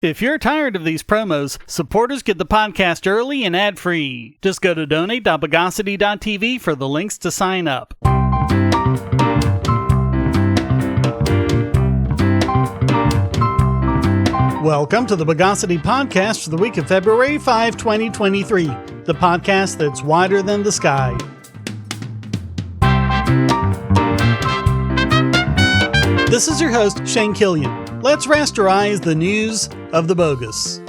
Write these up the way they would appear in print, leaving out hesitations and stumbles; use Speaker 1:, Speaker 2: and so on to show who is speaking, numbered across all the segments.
Speaker 1: If you're tired of these promos, supporters get the podcast early and ad-free. Just go to donate.bogosity.tv for the links to sign up. Welcome to the Bogosity Podcast for the week of February 5, 2023, the podcast that's wider than the sky. This is your host, Shane Killian. Let's rasterize the news of the bogus.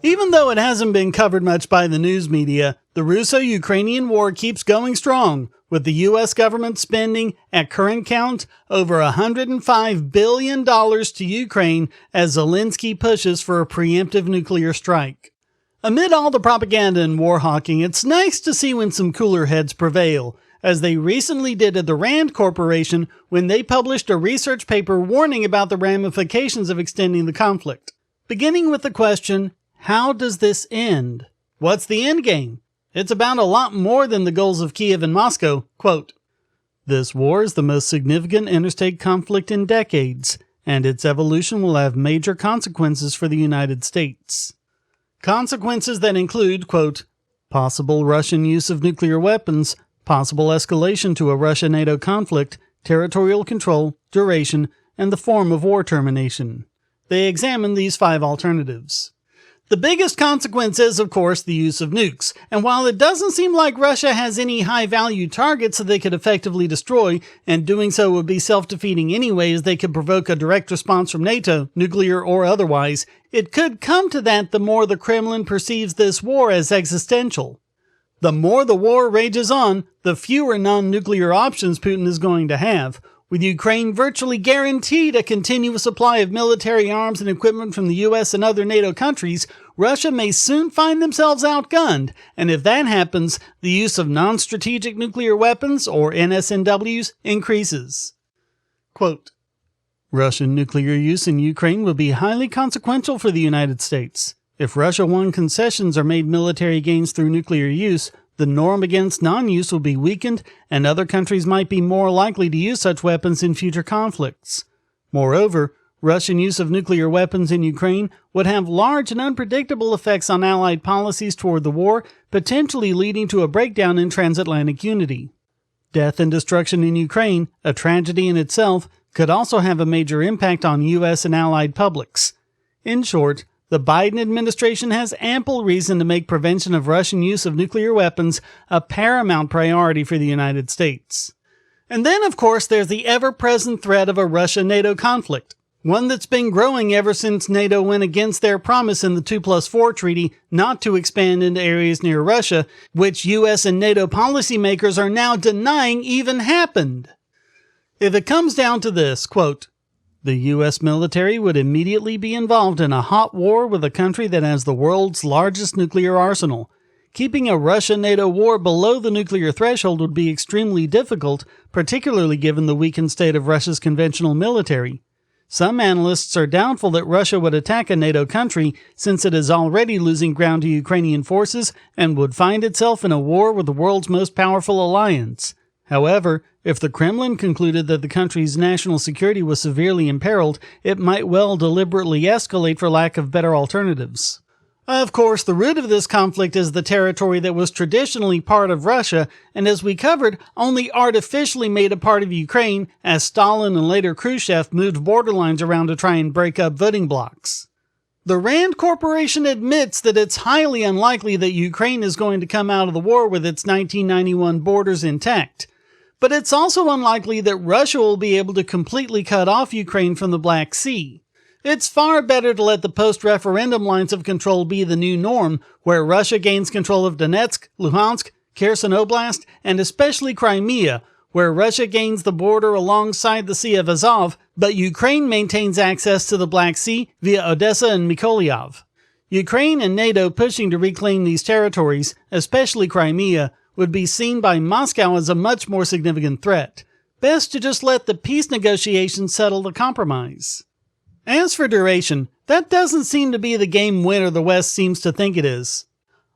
Speaker 1: Even though it hasn't been covered much by the news media, the Russo-Ukrainian war keeps going strong, with the U.S. government spending, at current count, over $105 billion to Ukraine as Zelensky pushes for a preemptive nuclear strike. Amid all the propaganda and war hawking, it's nice to see when some cooler heads prevail, as they recently did at the RAND Corporation when they published a research paper warning about the ramifications of extending the conflict. Beginning with the question, how does this end? What's the end game? It's about a lot more than the goals of Kiev and Moscow. Quote, "This war is the most significant interstate conflict in decades, and its evolution will have major consequences for the United States. Consequences that include," quote, "possible Russian use of nuclear weapons, possible escalation to a Russia-NATO conflict, territorial control, duration, and the form of war termination." They examined these 5 alternatives. The biggest consequence is, of course, the use of nukes, and while it doesn't seem like Russia has any high-value targets that they could effectively destroy, and doing so would be self-defeating anyway as they could provoke a direct response from NATO, nuclear or otherwise, it could come to that the more the Kremlin perceives this war as existential. The more the war rages on, the fewer non-nuclear options Putin is going to have. With Ukraine virtually guaranteed a continuous supply of military arms and equipment from the US and other NATO countries, Russia may soon find themselves outgunned, and if that happens, the use of non-strategic nuclear weapons, or NSNWs, increases. Quote, "Russian nuclear use in Ukraine will be highly consequential for the United States. If Russia won concessions or made military gains through nuclear use, the norm against non-use will be weakened, and other countries might be more likely to use such weapons in future conflicts. Moreover, Russian use of nuclear weapons in Ukraine would have large and unpredictable effects on Allied policies toward the war, potentially leading to a breakdown in transatlantic unity. Death and destruction in Ukraine, a tragedy in itself, could also have a major impact on U.S. and Allied publics. In short, the Biden administration has ample reason to make prevention of Russian use of nuclear weapons a paramount priority for the United States. And then, of course, there's the ever-present threat of a Russia-NATO conflict, one that's been growing ever since NATO went against their promise in the 2+4 treaty not to expand into areas near Russia, which U.S. and NATO policymakers are now denying even happened. If it comes down to this, quote, "The U.S. military would immediately be involved in a hot war with a country that has the world's largest nuclear arsenal. Keeping a Russia-NATO war below the nuclear threshold would be extremely difficult, particularly given the weakened state of Russia's conventional military. Some analysts are doubtful that Russia would attack a NATO country, since it is already losing ground to Ukrainian forces and would find itself in a war with the world's most powerful alliance. However, if the Kremlin concluded that the country's national security was severely imperiled, it might well deliberately escalate for lack of better alternatives. Of course, the root of this conflict is the territory that was traditionally part of Russia, and as we covered, only artificially made a part of Ukraine, as Stalin and later Khrushchev moved borderlines around to try and break up voting blocs. The RAND Corporation admits that it's highly unlikely that Ukraine is going to come out of the war with its 1991 borders intact. But it's also unlikely that Russia will be able to completely cut off Ukraine from the Black Sea. It's far better to let the post-referendum lines of control be the new norm, where Russia gains control of Donetsk, Luhansk, Kherson Oblast, and especially Crimea, where Russia gains the border alongside the Sea of Azov, but Ukraine maintains access to the Black Sea via Odessa and Mykolaiv. Ukraine and NATO pushing to reclaim these territories, especially Crimea, would be seen by Moscow as a much more significant threat. Best to just let the peace negotiations settle the compromise. As for duration, that doesn't seem to be the game winner the West seems to think it is.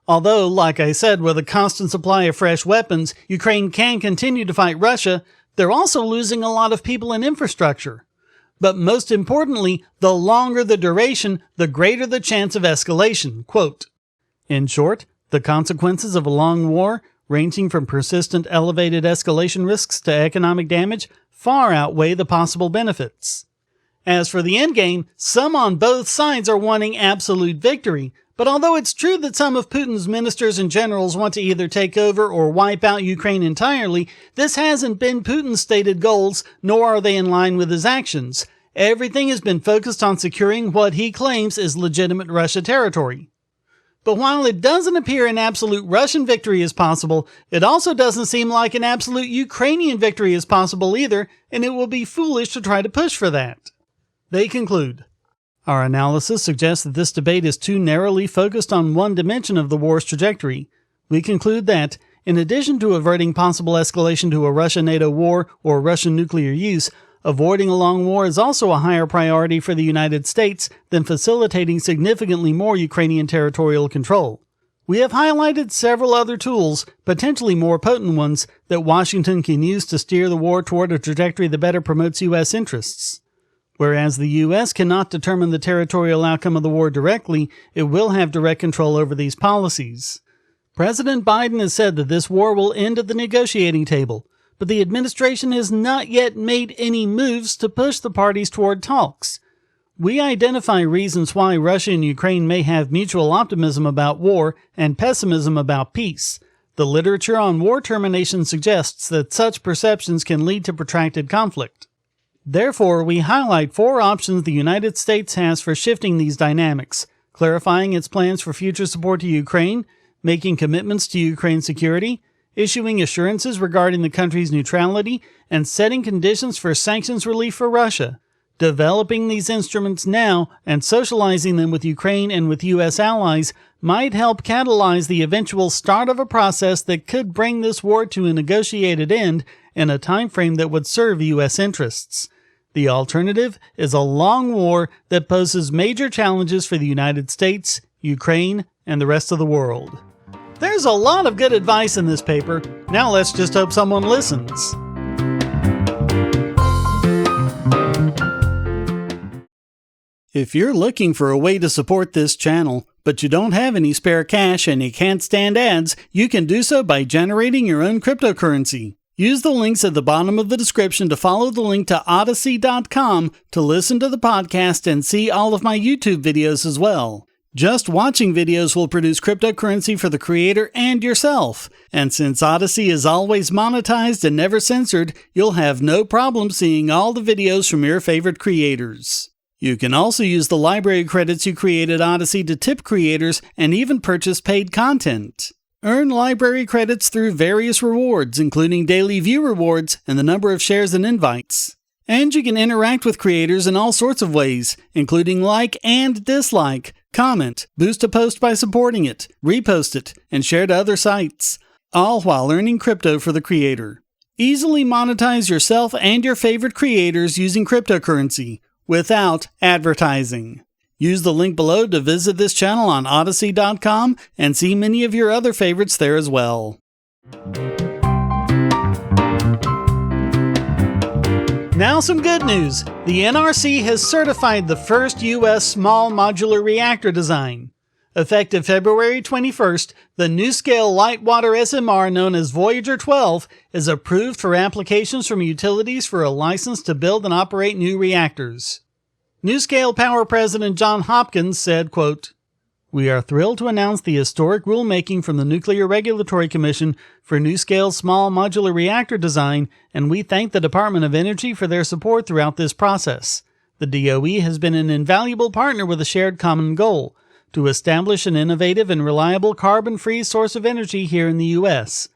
Speaker 1: Although, like I said, with a constant supply of fresh weapons, Ukraine can continue to fight Russia, they're also losing a lot of people and infrastructure. But most importantly, the longer the duration, the greater the chance of escalation. Quote, in short, the consequences of a long war, ranging from persistent elevated escalation risks to economic damage, far outweigh the possible benefits. As for the endgame, some on both sides are wanting absolute victory, but although it's true that some of Putin's ministers and generals want to either take over or wipe out Ukraine entirely, this hasn't been Putin's stated goals, nor are they in line with his actions. Everything has been focused on securing what he claims is legitimate Russia territory. But while it doesn't appear an absolute Russian victory is possible, it also doesn't seem like an absolute Ukrainian victory is possible either, and it will be foolish to try to push for that. They conclude, our analysis suggests that this debate is too narrowly focused on one dimension of the war's trajectory. We conclude that, in addition to averting possible escalation to a Russia-NATO war or Russian nuclear use, avoiding a long war is also a higher priority for the United States than facilitating significantly more Ukrainian territorial control. We have highlighted several other tools, potentially more potent ones, that Washington can use to steer the war toward a trajectory that better promotes U.S. interests. Whereas the U.S. cannot determine the territorial outcome of the war directly, it will have direct control over these policies. President Biden has said that this war will end at the negotiating table, but the administration has not yet made any moves to push the parties toward talks. We identify reasons why Russia and Ukraine may have mutual optimism about war and pessimism about peace. The literature on war termination suggests that such perceptions can lead to protracted conflict. Therefore, we highlight 4 options the United States has for shifting these dynamics: clarifying its plans for future support to Ukraine, making commitments to Ukraine's security, issuing assurances regarding the country's neutrality, and setting conditions for sanctions relief for Russia. Developing these instruments now and socializing them with Ukraine and with U.S. allies might help catalyze the eventual start of a process that could bring this war to a negotiated end in a time frame that would serve U.S. interests. The alternative is a long war that poses major challenges for the United States, Ukraine, and the rest of the world. There's a lot of good advice in this paper. Now let's just hope someone listens. If you're looking for a way to support this channel, but you don't have any spare cash and you can't stand ads, you can do so by generating your own cryptocurrency. Use the links at the bottom of the description to follow the link to Odysee.com to listen to the podcast and see all of my YouTube videos as well. Just watching videos will produce cryptocurrency for the creator and yourself. And since Odysee is always monetized and never censored, you'll have no problem seeing all the videos from your favorite creators. You can also use the library credits you create at Odysee to tip creators and even purchase paid content. Earn library credits through various rewards, including daily view rewards and the number of shares and invites. And you can interact with creators in all sorts of ways, including like and dislike, comment, boost a post by supporting it, repost it, and share to other sites, all while earning crypto for the creator. Easily monetize yourself and your favorite creators using cryptocurrency without advertising. Use the link below to visit this channel on Odysee.com and see many of your other favorites there as well. Now some good news. The NRC has certified the first U.S. small modular reactor design. Effective February 21st, the NuScale Lightwater SMR known as Voyager 12 is approved for applications from utilities for a license to build and operate new reactors. NuScale Power President John Hopkins said, quote, "We are thrilled to announce the historic rulemaking from the Nuclear Regulatory Commission for NuScale's small modular reactor design, and we thank the Department of Energy for their support throughout this process. The DOE has been an invaluable partner with a shared common goal, to establish an innovative and reliable carbon-free source of energy here in the U.S.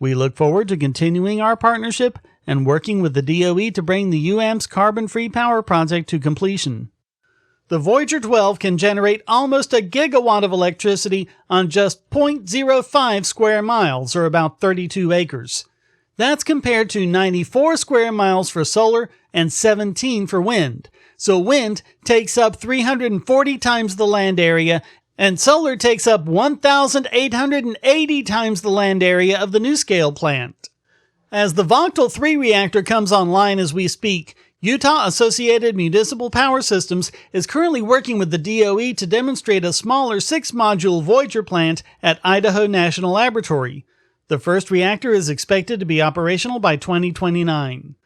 Speaker 1: We look forward to continuing our partnership and working with the DOE to bring the UAMPS carbon-free power project to completion." The Voyager 12 can generate almost a gigawatt of electricity on just 0.05 square miles, or about 32 acres. That's compared to 94 square miles for solar and 17 for wind. So wind takes up 340 times the land area, and solar takes up 1,880 times the land area of the NuScale plant. As the Vogtle 3 reactor comes online as we speak, Utah Associated Municipal Power Systems is currently working with the DOE to demonstrate a smaller 6-module Voyager plant at Idaho National Laboratory. The first reactor is expected to be operational by 2029.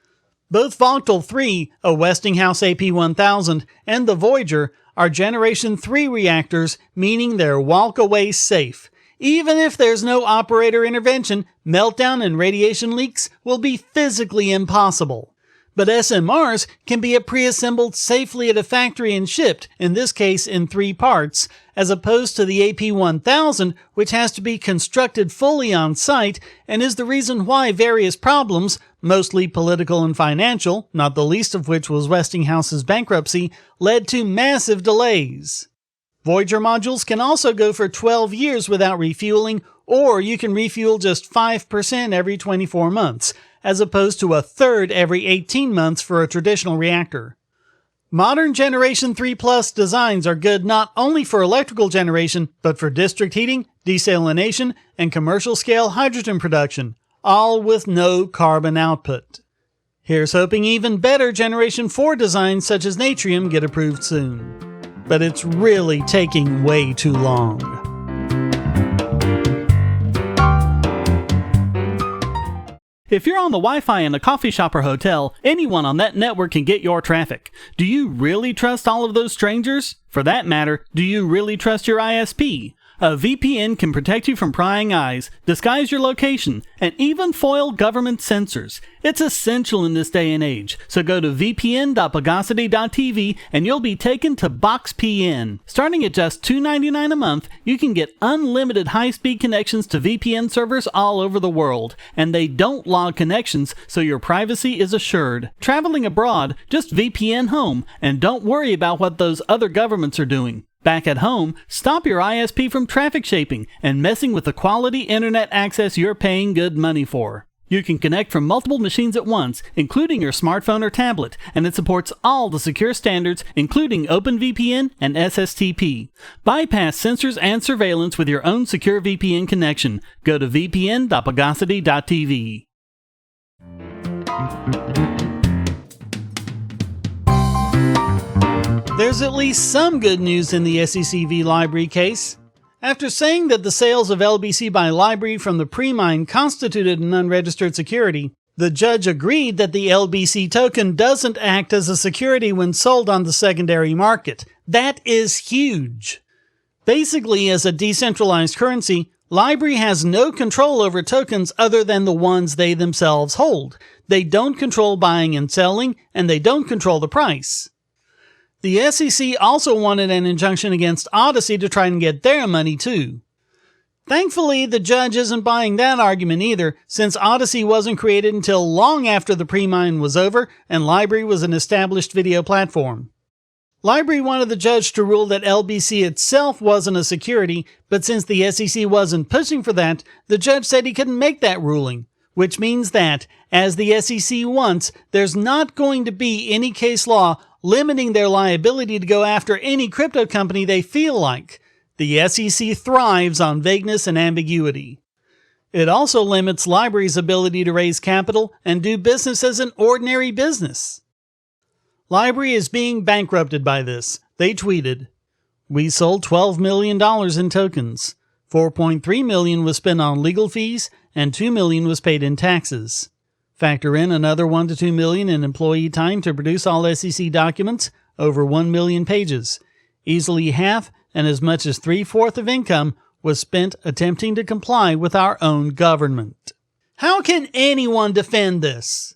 Speaker 1: Both Vogtle 3, a Westinghouse AP1000, and the Voyager are Generation 3 reactors, meaning they're walk-away safe. Even if there's no operator intervention, meltdown and radiation leaks will be physically impossible. But SMRs can be pre-assembled safely at a factory and shipped, in this case in 3 parts, as opposed to the AP1000, which has to be constructed fully on site and is the reason why various problems, mostly political and financial, not the least of which was Westinghouse's bankruptcy, led to massive delays. Voyager modules can also go for 12 years without refueling, or you can refuel just 5% every 24 months, as opposed to a third every 18 months for a traditional reactor. Modern Generation 3 Plus designs are good not only for electrical generation, but for district heating, desalination, and commercial-scale hydrogen production, all with no carbon output. Here's hoping even better Generation 4 designs such as Natrium get approved soon. But it's really taking way too long. If you're on the Wi-Fi in a coffee shop or hotel, anyone on that network can get your traffic. Do you really trust all of those strangers? For that matter, do you really trust your ISP? A VPN can protect you from prying eyes, disguise your location, and even foil government censors. It's essential in this day and age, so go to vpn.bogosity.tv and you'll be taken to BoxPN. Starting at just $2.99 a month, you can get unlimited high-speed connections to VPN servers all over the world, and they don't log connections, so your privacy is assured. Traveling abroad, just VPN home, and don't worry about what those other governments are doing. Back at home, stop your ISP from traffic shaping and messing with the quality internet access you're paying good money for. You can connect from multiple machines at once, including your smartphone or tablet, and it supports all the secure standards, including OpenVPN and SSTP. Bypass censors and surveillance with your own secure VPN connection. Go to vpn.bogosity.tv. There's at least some good news in the SEC v. LBRY case. After saying that the sales of LBC by LBRY from the pre-mine constituted an unregistered security, the judge agreed that the LBC token doesn't act as a security when sold on the secondary market. That is huge. Basically, as a decentralized currency, LBRY has no control over tokens other than the ones they themselves hold. They don't control buying and selling, and they don't control the price. The SEC also wanted an injunction against Odyssey to try and get their money too. Thankfully, the judge isn't buying that argument either, since Odyssey wasn't created until long after the pre-mine was over and LBRY was an established video platform. LBRY wanted the judge to rule that LBC itself wasn't a security, but since the SEC wasn't pushing for that, the judge said he couldn't make that ruling, which means that, as the SEC wants, there's not going to be any case law limiting their liability to go after any crypto company they feel like. The SEC thrives on vagueness and ambiguity. It also limits LBRY's ability to raise capital and do business as an ordinary business. LBRY is being bankrupted by this. They tweeted, "We sold $12 million in tokens. $4.3 million was spent on legal fees and $2 million was paid in taxes. Factor in another $1 to $2 million in employee time to produce all SEC documents, over 1 million pages. Easily half and as much as 3/4 of income was spent attempting to comply with our own government." How can anyone defend this?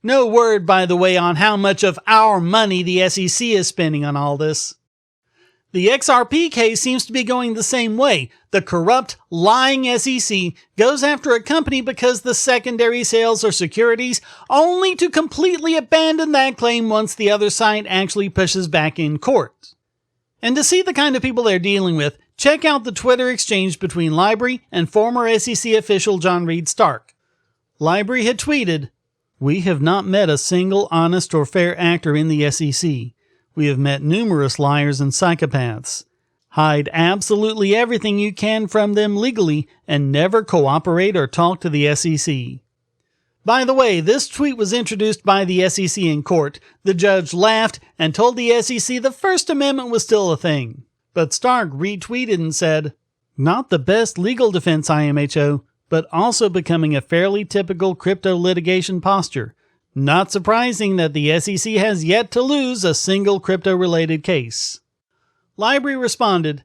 Speaker 1: No word, by the way, on how much of our money the SEC is spending on all this. The XRP case seems to be going the same way. The corrupt, lying SEC goes after a company because the secondary sales are securities, only to completely abandon that claim once the other side actually pushes back in court. And to see the kind of people they're dealing with, check out the Twitter exchange between LBRY and former SEC official John Reed Stark. LBRY had tweeted, "We have not met a single honest or fair actor in the SEC. We have met numerous liars and psychopaths. Hide absolutely everything you can from them legally and never cooperate or talk to the SEC." By the way, this tweet was introduced by the SEC in court. The judge laughed and told the SEC the First Amendment was still a thing. But Stark retweeted and said, "Not the best legal defense, IMHO, but also becoming a fairly typical crypto litigation posture. Not surprising that the SEC has yet to lose a single crypto-related case." LBRY responded,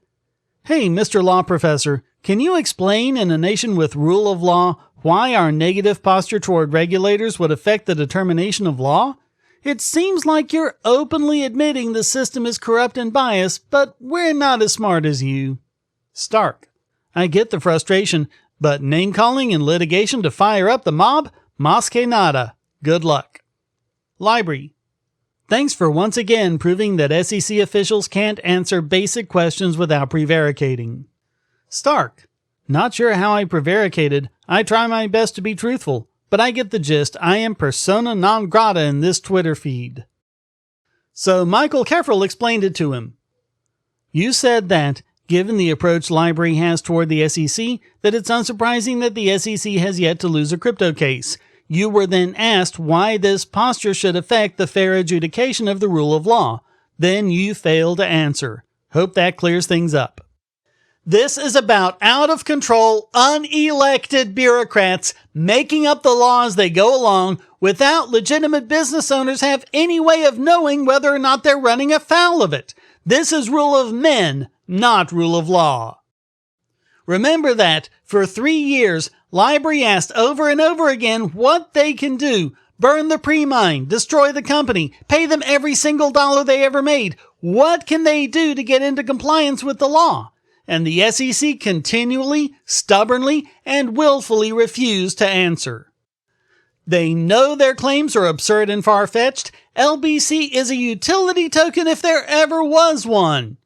Speaker 1: "Hey, Mr. Law Professor, can you explain in a nation with rule of law why our negative posture toward regulators would affect the determination of law? It seems like you're openly admitting the system is corrupt and biased, but we're not as smart as you." Stark, "I get the frustration, but name-calling and litigation to fire up the mob? Mas que nada. Good luck." LBRY, "Thanks for once again proving that SEC officials can't answer basic questions without prevaricating." Stark, "Not sure how I prevaricated. I try my best to be truthful, but I get the gist. I am persona non grata in this Twitter feed." So Michael Kefferle explained it to him. "You said that, given the approach LBRY has toward the SEC, that it's unsurprising that the SEC has yet to lose a crypto case. You were then asked why this posture should affect the fair adjudication of the rule of law. Then you failed to answer. Hope that clears things up." This is about out-of-control, unelected bureaucrats making up the law as they go along without legitimate business owners have any way of knowing whether or not they're running afoul of it. This is rule of men, not rule of law. Remember that, for 3 years, LBRY asked over and over again what they can do. Burn the pre-mine, destroy the company, pay them every single dollar they ever made. What can they do to get into compliance with the law? And the SEC continually, stubbornly, and willfully refused to answer. They know their claims are absurd and far-fetched. LBC is a utility token if there ever was one.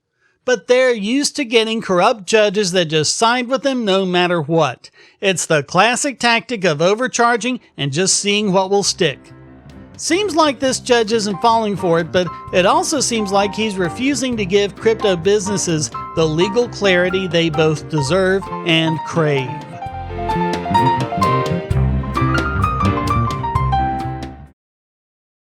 Speaker 1: But they're used to getting corrupt judges that just side with them no matter what. It's the classic tactic of overcharging and just seeing what will stick. Seems like this judge isn't falling for it, but it also seems like he's refusing to give crypto businesses the legal clarity they both deserve and crave.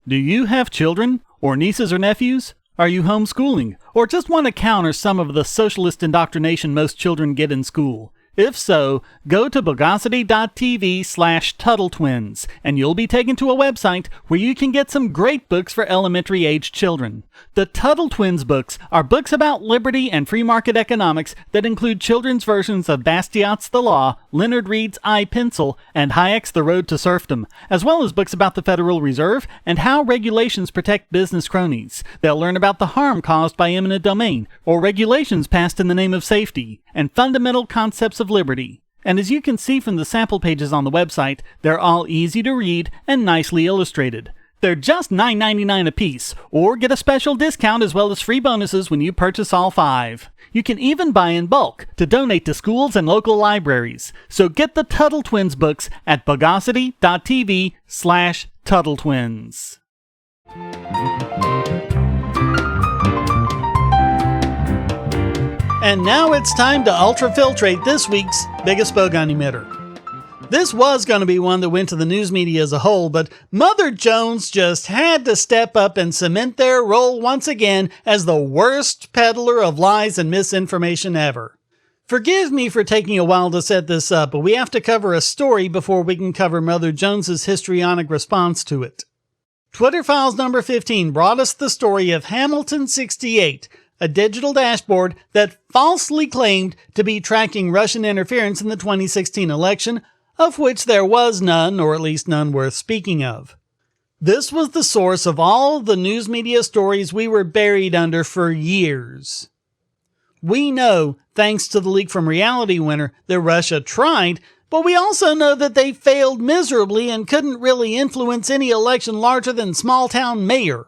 Speaker 1: Do you have children, or nieces or nephews? Are you homeschooling, or just want to counter some of the socialist indoctrination most children get in school? If so, go to bogosity.tv/TuttleTwins, and you'll be taken to a website where you can get some great books for elementary-age children. The Tuttle Twins books are books about liberty and free market economics that include children's versions of Bastiat's The Law, Leonard Read's I, Pencil, and Hayek's The Road to Serfdom, as well as books about the Federal Reserve and how regulations protect business cronies. They'll learn about the harm caused by eminent domain, or regulations passed in the name of safety, and fundamental concepts of liberty. And as you can see from the sample pages on the website, they're all easy to read and nicely illustrated. They're just $9.99 a piece, or get a special discount as well as free bonuses when you purchase all 5. You can even buy in bulk to donate to schools and local libraries. So get the Tuttle Twins books at bogosity.tv/TuttleTwins. And now it's time to ultrafiltrate this week's biggest bogon emitter. This was going to be one that went to the news media as a whole, but Mother Jones just had to step up and cement their role once again as the worst peddler of lies and misinformation ever. Forgive me for taking a while to set this up, but we have to cover a story before we can cover Mother Jones's histrionic response to it. Twitter Files number 15 brought us the story of Hamilton 68, a digital dashboard that falsely claimed to be tracking Russian interference in the 2016 election, of which there was none, or at least none worth speaking of. This was the source of all the news media stories we were buried under for years. We know, thanks to the leak from Reality Winner, that Russia tried, but we also know that they failed miserably and couldn't really influence any election larger than small-town mayor.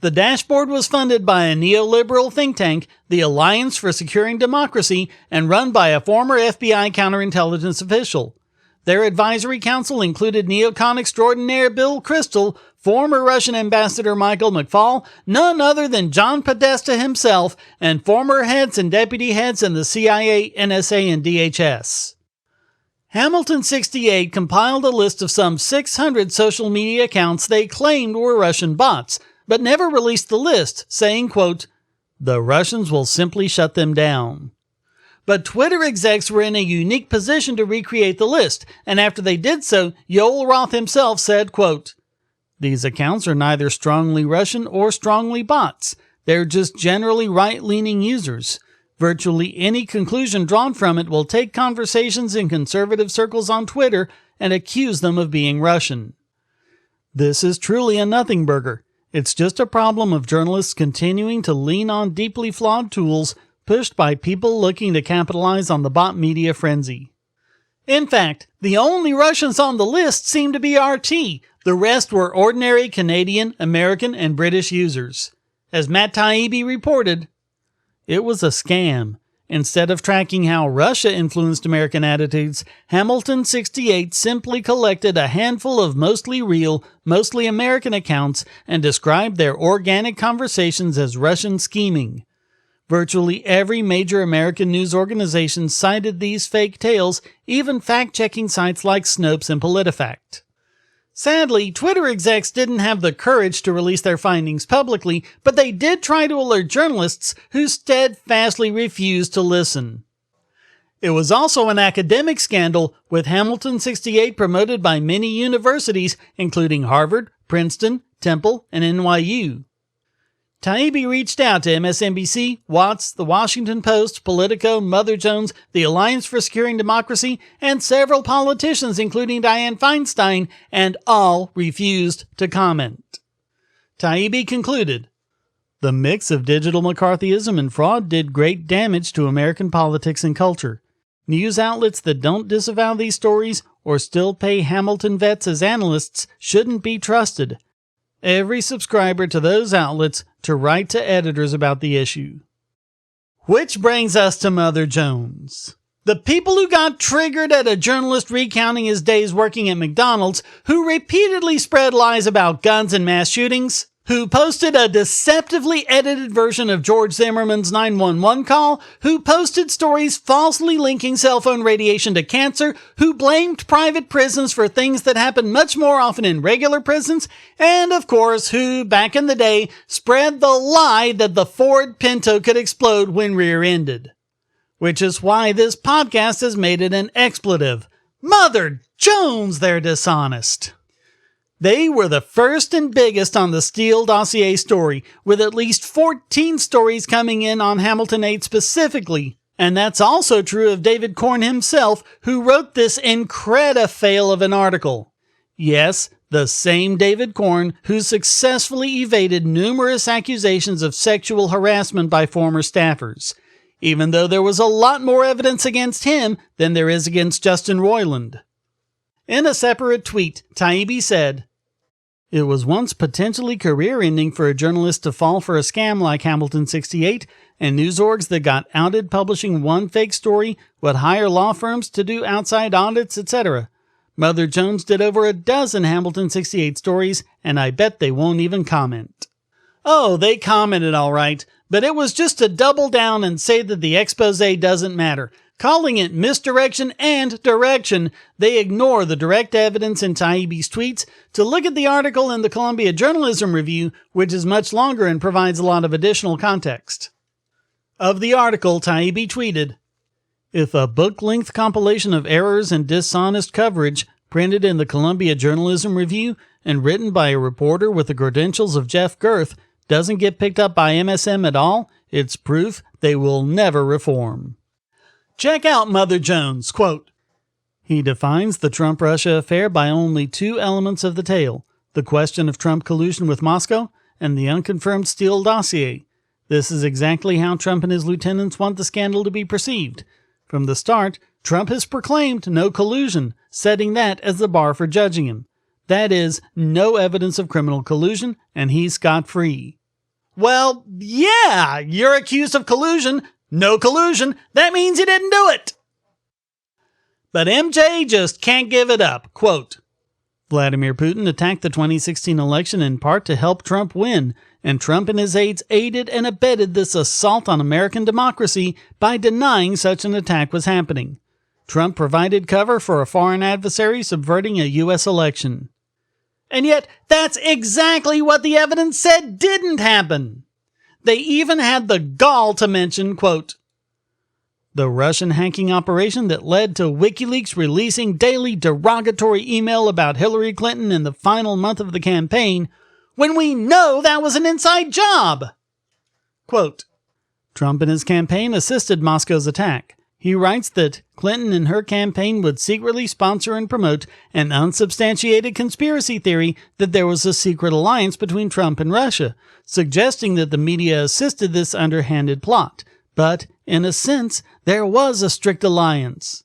Speaker 1: The dashboard was funded by a neoliberal think tank, the Alliance for Securing Democracy, and run by a former FBI counterintelligence official. Their advisory council included neocon extraordinaire Bill Kristol, former Russian ambassador Michael McFaul, none other than John Podesta himself, and former heads and deputy heads in the CIA, NSA, and DHS. Hamilton 68 compiled a list of some 600 social media accounts they claimed were Russian bots, but never released the list, saying, quote, "The Russians will simply shut them down." But Twitter execs were in a unique position to recreate the list, and after they did so, Yoel Roth himself said, quote, "These accounts are neither strongly Russian or strongly bots. They're just generally right-leaning users. Virtually any conclusion drawn from it will take conversations in conservative circles on Twitter and accuse them of being Russian." This is truly a nothing burger. It's just a problem of journalists continuing to lean on deeply flawed tools pushed by people looking to capitalize on the bot media frenzy. In fact, the only Russians on the list seem to be RT. The rest were ordinary Canadian, American, and British users. As Matt Taibbi reported, it was a scam. Instead of tracking how Russia influenced American attitudes, Hamilton 68 simply collected a handful of mostly real, mostly American accounts and described their organic conversations as Russian scheming. Virtually every major American news organization cited these fake tales, even fact-checking sites like Snopes and PolitiFact. Sadly, Twitter execs didn't have the courage to release their findings publicly, but they did try to alert journalists who steadfastly refused to listen. It was also an academic scandal, with Hamilton 68 promoted by many universities, including Harvard, Princeton, Temple, and NYU. Taibbi reached out to MSNBC, Watts, The Washington Post, Politico, Mother Jones, the Alliance for Securing Democracy, and several politicians, including Dianne Feinstein, and all refused to comment. Taibbi concluded, "The mix of digital McCarthyism and fraud did great damage to American politics and culture. News outlets that don't disavow these stories or still pay Hamilton vets as analysts shouldn't be trusted. Every subscriber to those outlets to write to editors about the issue." Which brings us to Mother Jones. The people who got triggered at a journalist recounting his days working at McDonald's, who repeatedly spread lies about guns and mass shootings, who posted a deceptively edited version of George Zimmerman's 911 call, who posted stories falsely linking cell phone radiation to cancer, who blamed private prisons for things that happen much more often in regular prisons, and of course, who, back in the day, spread the lie that the Ford Pinto could explode when rear-ended. Which is why this podcast has made it an expletive. Mother Jones, they're dishonest. They were the first and biggest on the Steele dossier story, with at least 14 stories coming in on Hamilton 8 specifically. And that's also true of David Corn himself, who wrote this incredifail of an article. Yes, the same David Corn who successfully evaded numerous accusations of sexual harassment by former staffers, even though there was a lot more evidence against him than there is against Justin Roiland. In a separate tweet, Taibbi said, "It was once potentially career-ending for a journalist to fall for a scam like Hamilton 68, and news orgs that got outed publishing one fake story would hire law firms to do outside audits, etc. Mother Jones did over a dozen Hamilton 68 stories, and I bet they won't even comment." Oh, they commented all right, but it was just to double down and say that the expose doesn't matter. Calling it misdirection and direction, they ignore the direct evidence in Taibbi's tweets to look at the article in the Columbia Journalism Review, which is much longer and provides a lot of additional context. Of the article, Taibbi tweeted, "If a book-length compilation of errors and dishonest coverage printed in the Columbia Journalism Review and written by a reporter with the credentials of Jeff Gerth doesn't get picked up by MSM at all, it's proof they will never reform." Check out Mother Jones, quote, "He defines the Trump-Russia affair by only two elements of the tale, the question of Trump collusion with Moscow and the unconfirmed Steele dossier. This is exactly how Trump and his lieutenants want the scandal to be perceived. From the start, Trump has proclaimed no collusion, setting that as the bar for judging him. That is, no evidence of criminal collusion, and he's scot-free." Well, yeah, you're accused of collusion. No collusion. That means you didn't do it. But MJ just can't give it up. Quote, "Vladimir Putin attacked the 2016 election in part to help Trump win, and Trump and his aides aided and abetted this assault on American democracy by denying such an attack was happening. Trump provided cover for a foreign adversary subverting a U.S. election. And yet, that's exactly what the evidence said didn't happen. They even had the gall to mention, quote, the Russian hacking operation that led to WikiLeaks releasing daily derogatory email about Hillary Clinton in the final month of the campaign, when we know that was an inside job. Quote, Trump and his campaign assisted Moscow's attack. He writes that Clinton and her campaign would secretly sponsor and promote an unsubstantiated conspiracy theory that there was a secret alliance between Trump and Russia, suggesting that the media assisted this underhanded plot. But, in a sense, there was a strict alliance.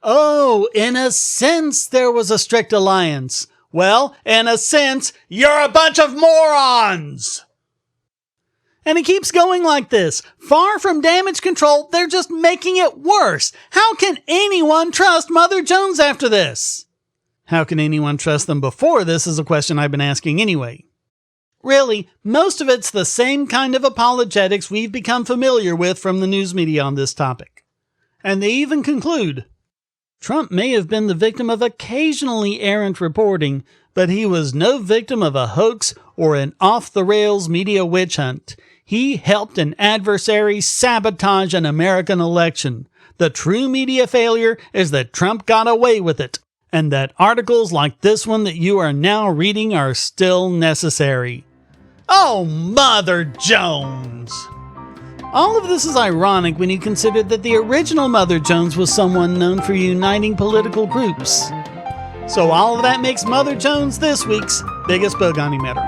Speaker 1: Oh, in a sense there was a strict alliance. Well, in a sense, you're a bunch of morons! And he keeps going like this. Far from damage control, they're just making it worse. How can anyone trust Mother Jones after this? How can anyone trust them before this is a question I've been asking anyway. Really, most of it's the same kind of apologetics we've become familiar with from the news media on this topic. And they even conclude, Trump may have been the victim of occasionally errant reporting, but he was no victim of a hoax or an off-the-rails media witch hunt. He helped an adversary sabotage an American election. The true media failure is that Trump got away with it, and that articles like this one that you are now reading are still necessary. Oh, Mother Jones! All of this is ironic when you consider that the original Mother Jones was someone known for uniting political groups. So all of that makes Mother Jones this week's biggest Bogani matter.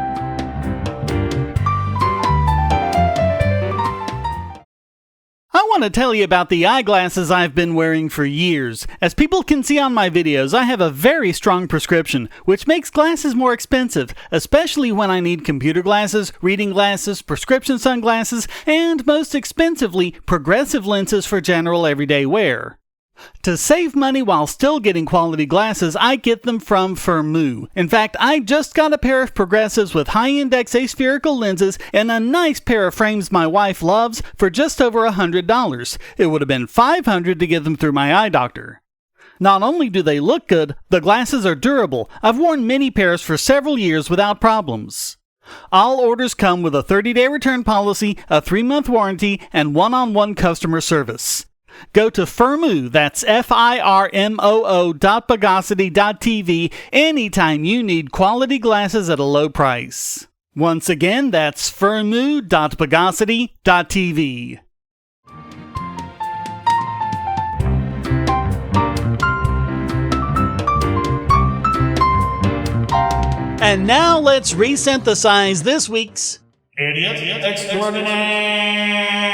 Speaker 1: I want to tell you about the eyeglasses I've been wearing for years. As people can see on my videos, I have a very strong prescription, which makes glasses more expensive, especially when I need computer glasses, reading glasses, prescription sunglasses, and most expensively, progressive lenses for general everyday wear. To save money while still getting quality glasses, I get them from Firmoo. In fact, I just got a pair of progressives with high-index aspherical lenses and a nice pair of frames my wife loves for just over $100. It would have been $500 to get them through my eye doctor. Not only do they look good, the glasses are durable. I've worn many pairs for several years without problems. All orders come with a 30-day return policy, a 3-month warranty, and one-on-one customer service. Go to Firmoo, that's FIRMOO.Bogosity.tv anytime you need quality glasses at a low price. Once again, that's Firmoo.Bogosity.tv. And now let's resynthesize this week's Idiot Extraordinaire.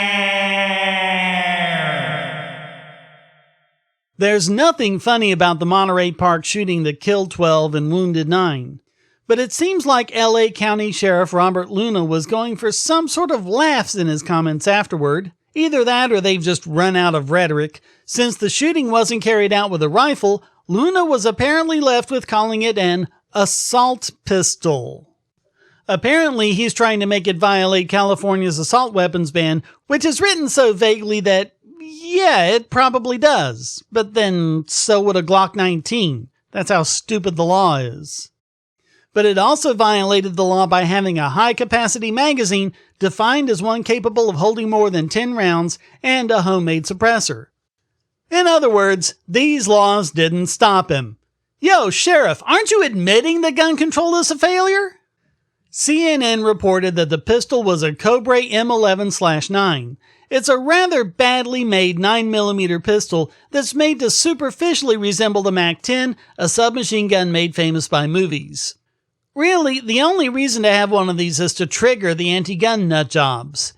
Speaker 1: There's nothing funny about the Monterey Park shooting that killed 12 and wounded 9. But it seems like LA County Sheriff Robert Luna was going for some sort of laughs in his comments afterward. Either that or they've just run out of rhetoric. Since the shooting wasn't carried out with a rifle, Luna was apparently left with calling it an assault pistol. Apparently, he's trying to make it violate California's assault weapons ban, which is written so vaguely that yeah, it probably does. But then, so would a Glock 19. That's how stupid the law is. But it also violated the law by having a high-capacity magazine defined as one capable of holding more than 10 rounds and a homemade suppressor. In other words, these laws didn't stop him. Yo, Sheriff, aren't you admitting that gun control is a failure? CNN reported that the pistol was a Cobra M11/9. It's a rather badly made 9mm pistol that's made to superficially resemble the MAC-10, a submachine gun made famous by movies. Really, the only reason to have one of these is to trigger the anti-gun nut jobs.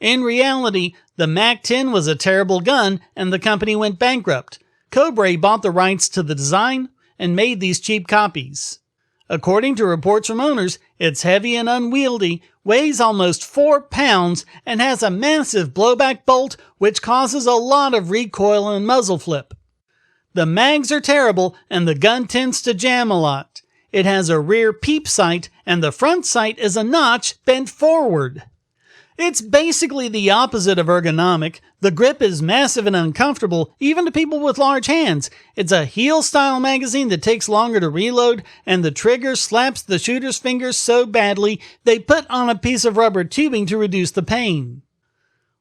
Speaker 1: In reality, the MAC-10 was a terrible gun and the company went bankrupt. Cobra bought the rights to the design and made these cheap copies. According to reports from owners, it's heavy and unwieldy, weighs almost 4 pounds, and has a massive blowback bolt which causes a lot of recoil and muzzle flip. The mags are terrible and the gun tends to jam a lot. It has a rear peep sight and the front sight is a notch bent forward. It's basically the opposite of ergonomic. The grip is massive and uncomfortable, even to people with large hands. It's a heel-style magazine that takes longer to reload, and the trigger slaps the shooter's fingers so badly they put on a piece of rubber tubing to reduce the pain.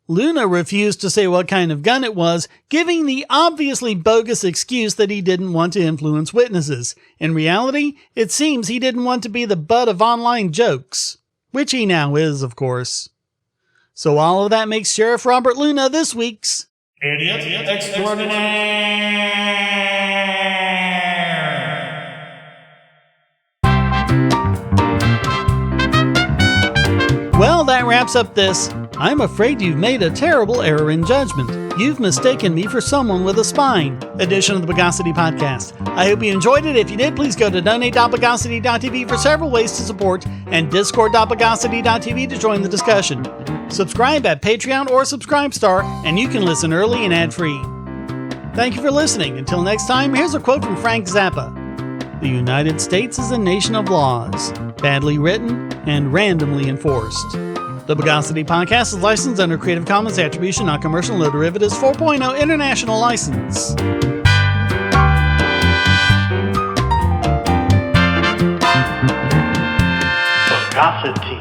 Speaker 1: Luna refused to say what kind of gun it was, giving the obviously bogus excuse that he didn't want to influence witnesses. In reality, it seems he didn't want to be the butt of online jokes. Which he now is, of course. So all of that makes Sheriff Robert Luna this week's
Speaker 2: Idiot Extraordinaire.
Speaker 1: Well, that wraps up this "I'm afraid you've made a terrible error in judgment. You've mistaken me for someone with a spine" edition of the Bogosity Podcast. I hope you enjoyed it. If you did, please go to donate.bogosity.tv for several ways to support and discord.bogosity.tv to join the discussion. Subscribe at Patreon or Subscribestar, and you can listen early and ad-free. Thank you for listening. Until next time, here's a quote from Frank Zappa. "The United States is a nation of laws, badly written and randomly enforced." The Bogosity Podcast is licensed under Creative Commons Attribution, Non-Commercial, No Derivatives 4.0 International License.
Speaker 3: Bogosity.